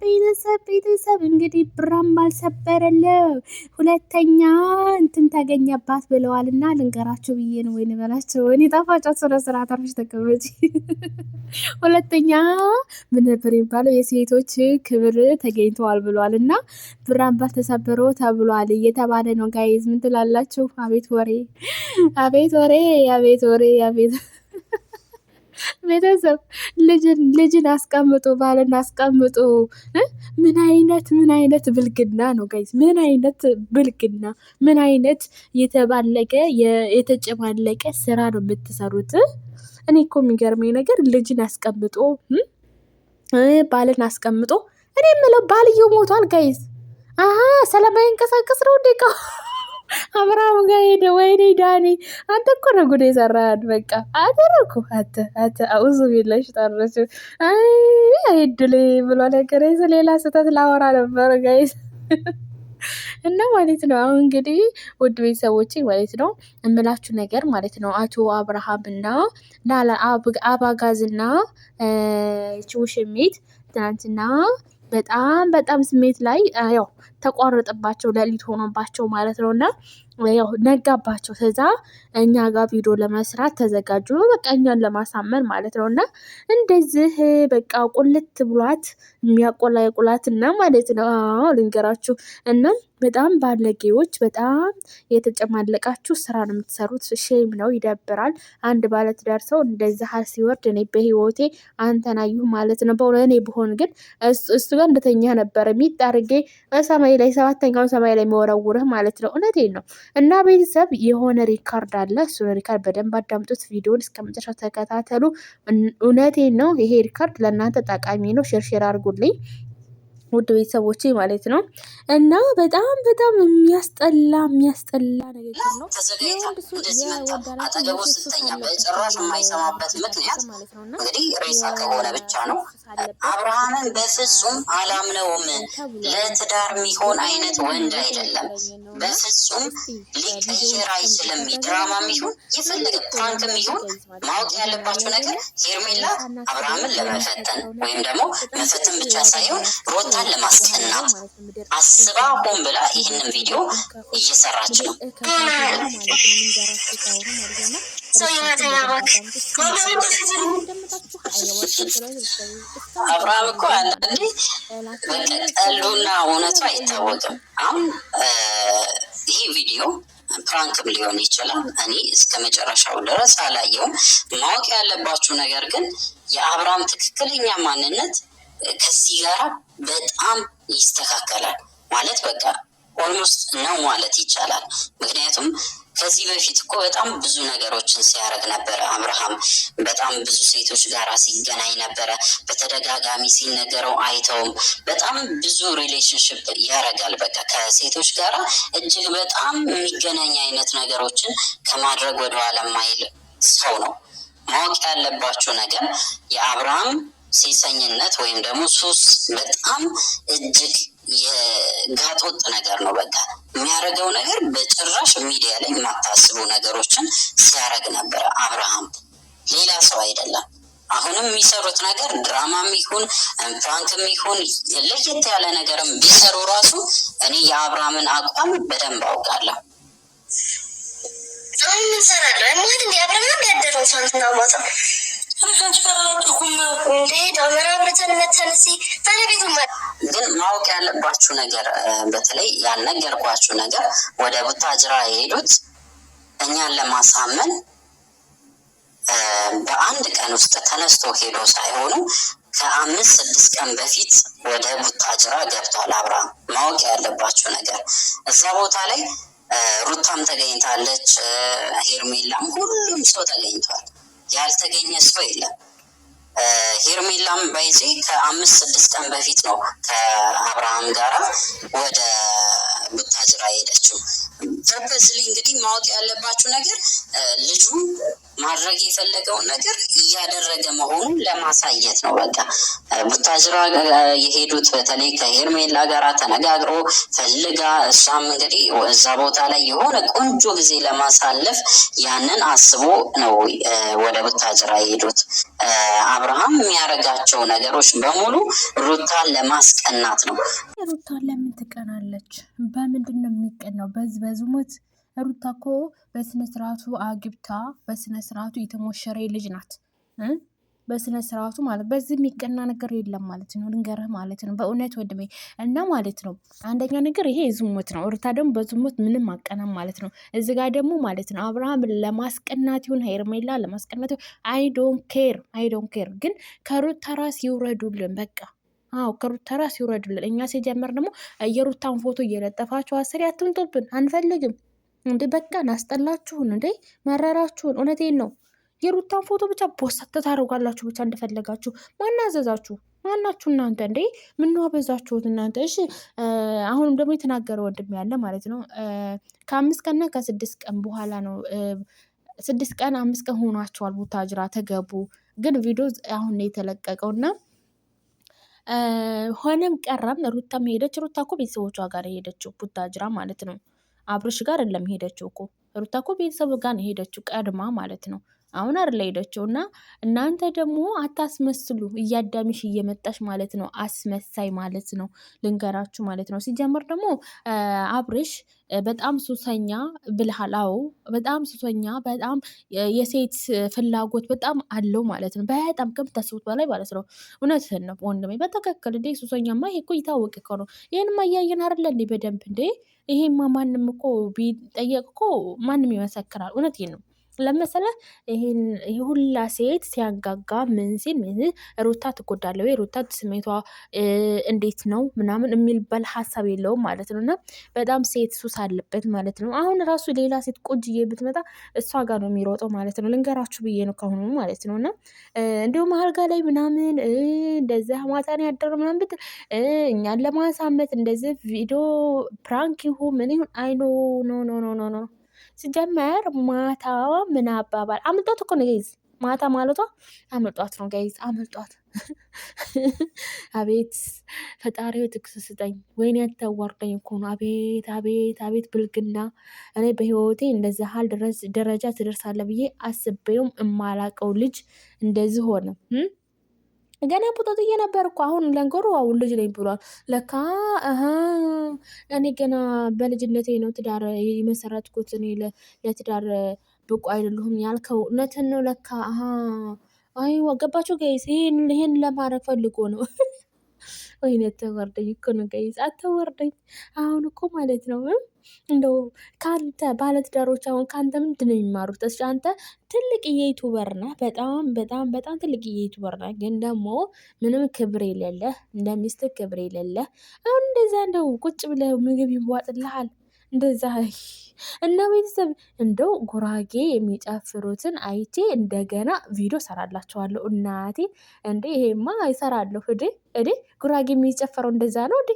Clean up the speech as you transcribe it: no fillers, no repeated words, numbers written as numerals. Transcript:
ቤተሰብ እንግዲህ ብራም አልሰበረለው ሁለተኛ እንትን ተገኘባት ብለዋልና ልንገራቸው ብዬ ነው። ወይ በላቸው ወይ ጣፋጫት ስነ ስርዓት አርፈሽ ተቀመጪ። ሁለተኛ ምን ነበር የሚባለው? የሴቶች ክብር ተገኝተዋል ብሏልና ብራም ባልተሰበረው ተብሏል እየተባለ ነው። ጋይዝ ምን ትላላችሁ? አቤት ወሬ አቤት ወሬ አቤት ወሬ አቤት ቤተሰብ ልጅን አስቀምጡ ባልን አስቀምጡ። ምን አይነት ብልግና ነው ጋይስ? ምን አይነት ብልግና፣ ምን አይነት የተባለቀ የተጨማለቀ ስራ ነው የምትሰሩት? እኔ እኮ የሚገርመኝ ነገር ልጅን አስቀምጦ ባልን አስቀምጦ እኔ የምለው ባልየው ሞቷል ጋይስ። ስለማይንቀሳቀስ ነው እንዴ? አብርሃም ጋር ሄደ። ወይኔ ዳኒ አንተ እኮ ነው ጉድ የሰራህን። በቃ አደረኩ አተ አውዙ ቢላሽ ታረሱ አይድሌ ብሎ ነገር ሌላ ስህተት ላወራ ነበር ጋይስ። እና ማለት ነው አሁን እንግዲህ ውድ ቤተሰቦቼ ማለት ነው እምላችሁ ነገር ማለት ነው አቶ አብርሃም እና አባጋዝና ቹሽሚት ትናንትና በጣም ስሜት ላይ ያው ተቋረጠባቸው፣ ሌሊት ሆኖባቸው ማለት ነው። እና ያው ነጋባቸው። ከዛ እኛ ጋር ቪዲዮ ለመስራት ተዘጋጁ፣ በቃ እኛን ለማሳመን ማለት ነው። እና እንደዚህ በቃ ቁልት ብሏት የሚያቆላቁላት እና ማለት ነው ልንገራችሁ። እና በጣም ባለጌዎች፣ በጣም የተጨማለቃችሁ ስራ ነው የምትሰሩት። ሼም ነው፣ ይደብራል። አንድ ባለትዳር ሰው እንደዚህ ሲወርድ እኔ በህይወቴ አንተን አየሁ ማለት ነው። በእውነት እኔ ብሆን ግን እሱ ጋር እንደተኛ ነበረ ሚጣርጌ ሰማይ ላይ ሰባተኛውን ሰማይ ላይ መወረውርህ ማለት ነው። እውነቴን ነው። እና ቤተሰብ የሆነ ሪካርድ አለ። እሱ ሪካርድ በደንብ አዳምጡት። ቪዲዮን እስከመጨረሻው ተከታተሉ። እውነቴን ነው። ይሄ ሪካርድ ለእናንተ ጠቃሚ ነው። ሼር አድርጉልኝ ውድ ቤተሰቦቼ ማለት ነው። እና በጣም የሚያስጠላ ነገር ነው። ተዘጋጅታ እንደዚህ መጣ አጠገቡ ስተኛ በጭራሽ የማይሰማበት ምክንያት እንግዲህ ሬሳ ከሆነ ብቻ ነው። አብርሃምን በፍጹም አላምነውም። ለትዳር የሚሆን አይነት ወንድ አይደለም። በፍጹም ሊቀየር አይችልም። ድራማ የሚሆን የፈለገ ፕራንክ የሚሆን ማወቅ ያለባቸው ነገር ሄርሜላ አብርሃምን ለመፈተን ወይም ደግሞ መፈተን ብቻ ሳይሆን ሮታን ለማስቀናት አስባ ሆን ብላ ይህንን ቪዲዮ እየሰራች ነው። አብርሃም እኮ አንዳንዴ ቀልዱና እውነቱ አይታወቅም። አሁን ይሄ ቪዲዮ ፕራንክም ሊሆን ይችላል። እኔ እስከ መጨረሻው ድረስ አላየውም። ማወቅ ያለባችሁ ነገር ግን የአብርሃም ትክክለኛ ማንነት ከዚህ ጋር በጣም ይስተካከላል ማለት በቃ ኦልሞስት ነው ማለት ይቻላል። ምክንያቱም ከዚህ በፊት እኮ በጣም ብዙ ነገሮችን ሲያደርግ ነበረ። አብርሃም በጣም ብዙ ሴቶች ጋር ሲገናኝ ነበረ። በተደጋጋሚ ሲነገረው አይተውም። በጣም ብዙ ሪሌሽንሽፕ ያደርጋል። በቃ ከሴቶች ጋር እጅግ በጣም የሚገናኝ አይነት ነገሮችን ከማድረግ ወደኋላ ማይል ሰው ነው። ማወቅ ያለባቸው ነገር የአብርሃም ሴሰኝነት ወይም ደግሞ ሱስ በጣም እጅግ የጋጦጥ ነገር ነው። በቃ የሚያደርገው ነገር በጭራሽ ሚዲያ ላይ የማታስቡ ነገሮችን ሲያደርግ ነበረ አብርሃም፣ ሌላ ሰው አይደለም። አሁንም የሚሰሩት ነገር ድራማም ይሁን ፕራንክም ይሁን ለየት ያለ ነገርም ቢሰሩ ራሱ እኔ የአብርሃምን አቋም በደንብ አውቃለሁ። አሁን ምን ሰራለሁ ማለት እንዲ አብርሃም ያደረው ሳንትና ማታ ግን ማወቅ ያለባችሁ ነገር በተለይ ያልነገርኳችሁ ነገር ወደ ቡታጅራ የሄዱት እኛን ለማሳመን በአንድ ቀን ውስጥ ተነስቶ ሄዶ ሳይሆኑ ከ5-6 ቀን በፊት ወደ ቡታጅራ ገብቷል አብርሃም። ማወቅ ያለባችሁ ነገር እዛ ቦታ ላይ ሩታም ተገኝታለች፣ ሄርሜላም፣ ሁሉም ሰው ተገኝቷል። ያልተገኘ ሰው የለም። ሄርሜላም ባይዜ ከ5-6 ቀን በፊት ነው ከአብርሃም ጋራ ወደ ቡታጅራ ሄደችው። ፐርፐስሊ እንግዲህ ማወቅ ያለባችሁ ነገር ልጁ ማድረግ የፈለገውን ነገር እያደረገ መሆኑን ለማሳየት ነው። በቃ ቡታጅራ የሄዱት በተለይ ከሄርሜላ ጋር ተነጋግሮ ፈልጋ እሷም እንግዲህ እዛ ቦታ ላይ የሆነ ቆንጆ ጊዜ ለማሳለፍ ያንን አስቦ ነው ወደ ቡታጅራ የሄዱት። አብርሃም የሚያደርጋቸው ነገሮች በሙሉ ሩታን ለማስቀናት ነው። ሩታን ለምን ትቀናለች? በምንድን ነው የሚቀናው? በዝሙት? ሩታ እኮ በስነ ስርዓቱ አግብታ በስነ ስርዓቱ የተሞሸረ ልጅ ናት። በስነ ስርዓቱ ማለት በዚህ የሚቀና ነገር የለም ማለት ነው። ልንገርህ ማለት ነው በእውነት ወንድሜ እና ማለት ነው። አንደኛ ነገር ይሄ ዝሙት ነው። ሩታ ደግሞ በዝሙት ምንም አቀናም ማለት ነው። እዚ ጋር ደግሞ ማለት ነው አብርሃም ለማስቀናት ይሁን ሄርሜላ ለማስቀናት ይሁን አይ ዶንት ኬር ግን ከሩታ ራስ ይውረዱልን በቃ። አዎ ከሩታ ራስ ይውረዱልን። እኛ ሲጀመር ደግሞ የሩታን ፎቶ እየለጠፋችሁ አስሬ አትምጡብን አንፈልግም። እንዴ በቃ ናስጠላችሁን እንዴ መረራችሁን። እውነቴን ነው። የሩታን ፎቶ ብቻ ፖስት ታደርጋላችሁ ብቻ እንደፈለጋችሁ። ማናዘዛችሁ? ማናችሁ እናንተ እንዴ? ምነው አበዛችሁት እናንተ? እሺ አሁንም ደግሞ የተናገረ ወንድም ያለ ማለት ነው 5 ቀንና ከ6 ቀን በኋላ ነው 6 ቀን 5 ቀን ሆኗቸዋል ቡታጅራ ተገቡ። ግን ቪዲዮ አሁን ነው የተለቀቀውና ሆነም ቀረም ሩታም ሄደች። ሩታ እኮ ቤተሰቦቿ ጋር ሄደችው ቡታጅራ ማለት ነው። አብርሽ ጋር አይደለም ሄደችው እኮ ሩታ እኮ ቤተሰብ ጋር ነው ሄደችው ቀድማ ማለት ነው። አሁን አይደል ሄደችው። እና እናንተ ደግሞ አታስመስሉ። እያዳሚሽ እየመጣሽ ማለት ነው አስመሳይ ማለት ነው። ልንገራችሁ ማለት ነው። ሲጀምር ደግሞ አብርሽ በጣም ሱሰኛ ብልሃል። አዎ በጣም ሱሰኛ፣ በጣም የሴት ፍላጎት በጣም አለው ማለት ነው። በጣም ከምታስቡት በላይ ማለት ነው። እውነትህን ነው ወንድሜ በትክክል እንዴ። ሱሰኛማ ይሄ እኮ የታወቀ እኮ ነው። ይህንማ እያየን አይደለ እንዴ በደንብ እንዴ። ይሄማ ማንም እኮ ቢጠየቅ እኮ ማንም ይመሰክራል። እውነቴን ነው። ለመሰለ ይሄን ሁላ ሴት ሲያጋጋ ምን ሲል ሩታ ትጎዳለ ወይ ሩታ ስሜቷ እንዴት ነው ምናምን የሚባል ሀሳብ የለውም ማለት ነው። እና በጣም ሴት ሱስ አለበት ማለት ነው። አሁን ራሱ ሌላ ሴት ቆንጅዬ ብትመጣ እሷ ጋር ነው የሚሮጠው ማለት ነው። ልንገራችሁ ብዬ ነው ካሁኑ ማለት ነው። እና እንዲሁም አልጋ ላይ ምናምን እንደዚህ ማታን ያደረ ምናምን ብትል እኛን ለማሳመት እንደዚህ ቪዲዮ ፕራንክ ይሁን ምን ይሁን አይኖ ኖ ሲጀመር ማታ ምን አባባል አምልጧት እኮ ነው ጋይዝ። ማታ ማለቷ አምልጧት ነው ጋይዝ፣ አምልጧት። አቤት ፈጣሪው ትዕግስት ስጠኝ። ወይኔ ያታዋርደኝ እኮ ነው። አቤት አቤት አቤት ብልግና። እኔ በህይወቴ እንደዚህ ሀል ደረጃ ትደርሳለ ብዬ አስቤውም እማላቀው ልጅ እንደዚህ ሆነ። ገና ቡጣጥዬ ነበር እኮ አሁን ለንገሩ አሁን ልጅ ነኝ ብሏል። ለካ እኔ ገና በልጅነቴ ነው ትዳር የመሰረትኩት። እኔ ለትዳር ብቁ አይደለሁም ያልከው እውነትን ነው ለካ። አይ ገባችሁ ጋይስ? ይሄን ለማድረግ ፈልጎ ነው። ወይኔ አታወርደኝ እኮ ነው ጋይስ፣ አታወርደኝ። አሁን እኮ ማለት ነው እንደው ከአንተ ባለትዳሮች አሁን ከአንተ ምንድን ነው የሚማሩት? እሺ አንተ ትልቅ የዩቱበር ነህ፣ በጣም በጣም በጣም ትልቅ የዩቱበር ነህ። ግን ደግሞ ምንም ክብር የሌለህ እንደ ሚስትህ ክብር የሌለህ አሁን እንደዛ እንደው ቁጭ ብለህ ምግብ ይዋጥልሃል እንደዛ። እና ቤተሰብ እንደው ጉራጌ የሚጨፍሩትን አይቼ እንደገና ቪዲዮ ሰራላችኋለሁ። እናቴ እንዴ ይሄማ ይሰራለሁ። እዴ ጉራጌ የሚጨፈረው እንደዛ ነው እንዴ?